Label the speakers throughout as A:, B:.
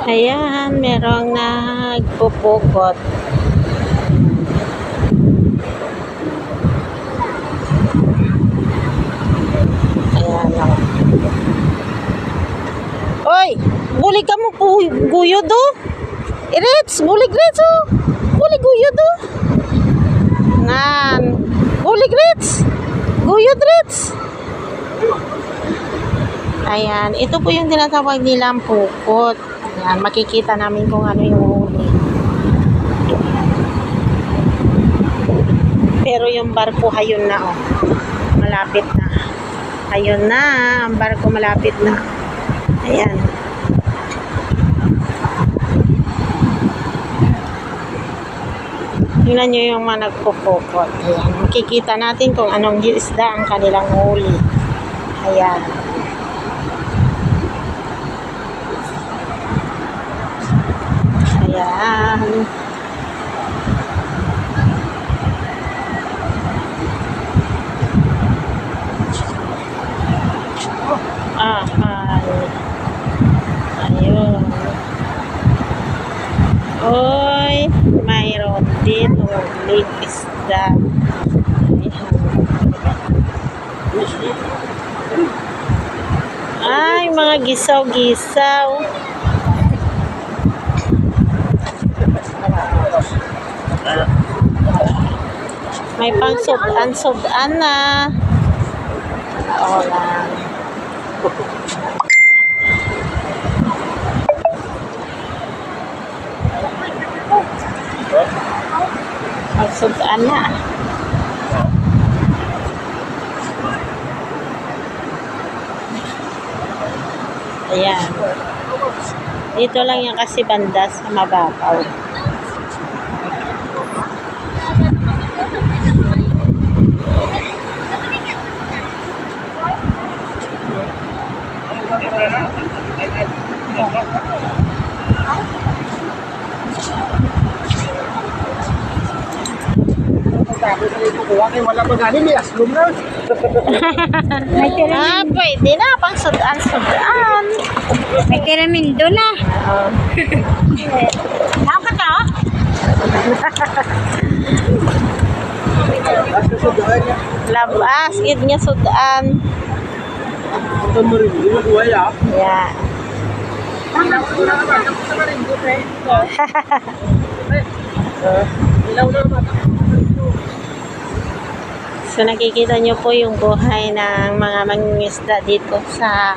A: Ayan, merong nagpupukot. Ayan o. Oy! Bulig ka mo po, guyod o. Irits! Bulig rits o. Bulig guyod o. Nan. Bulig rits. Guyod rits. Ayan. Ito po yung tinatawag nilang pukot. Ayan. Makikita namin kung ano yung huli. Pero yung barko, ayun na oh. Malapit na. Ayun na. Ang barko malapit na. Ayan. Tingnan nyo yung mga nagpupukot. Ayan. Makikita natin kung anong isda ang kanilang huli. Ayan. Ayan. Ayun. Oy, mayroon din uling isda. Ay, mga gisaw-gisaw. May pang sudan na. Oo lang. Magsudan na. Ayan. Dito lang yan kasi banda sa mababaw.
B: Wala pa ganin, may aslum na.
A: Pwede na. Pang sudan.
C: May keramindo na. Ako ka?
A: Labas. Gid nga sudan.
B: Ito mo rin, hindi mag-uway ah.
A: Yeah. So nakikita nyo po yung buhay ng mga mangingisda dito sa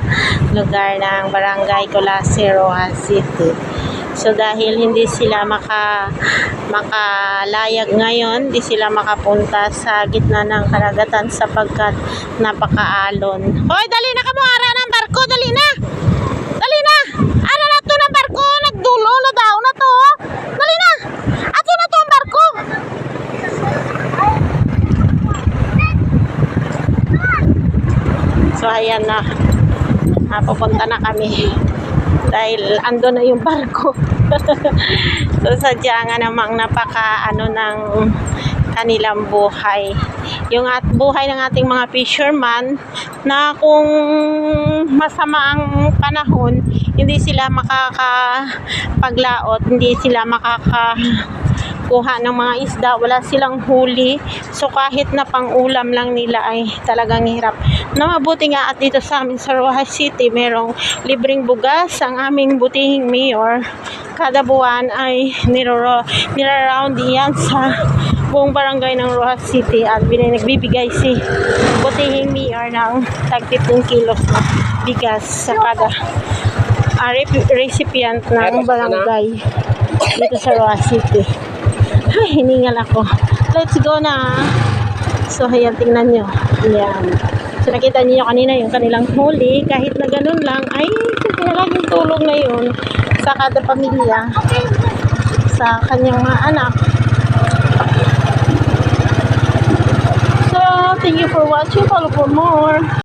A: lugar ng Barangay Colase, Rojas City. So dahil hindi sila makalayag ngayon, hindi sila makapunta sa gitna ng karagatan sapagkat napakaalon. Hoy, dali na ka mo ara ng barko, dali na. Dali na. Ano na to ng barko? Nagdulo na daw na to. Dali na. Ato na to ang barko. So ayan na. Pupunta na kami. Dahil ando na yung barko. So sadya nga namang napaka ng kanilang buhay. Yung buhay ng ating mga fisherman na kung masama ang panahon, hindi sila makakapaglaot, hindi sila makakakuha ng mga isda, wala silang huli. So kahit na pang-ulam lang nila ay talagang hirap. Na mabuti nga at dito sa amin sa Rojas City, merong libreng bugas ang aming butihing mayor. Kada buwan ay niraround yan sa buong barangay ng Rojas City at nagbibigay si butihing mayor ng tag 15 kilos na bigas sa kada recipient ng barangay dito sa Rojas City. Ay, hiningal ako. Let's go na. So, ayan, tingnan nyo. Ayan. So, nakita niyo kanina yung kanilang huli. Kahit na ganun lang, ay, malaking tulong na yun sa kada pamilya, sa kanyang mga anak. So, thank you for watching. Follow for more.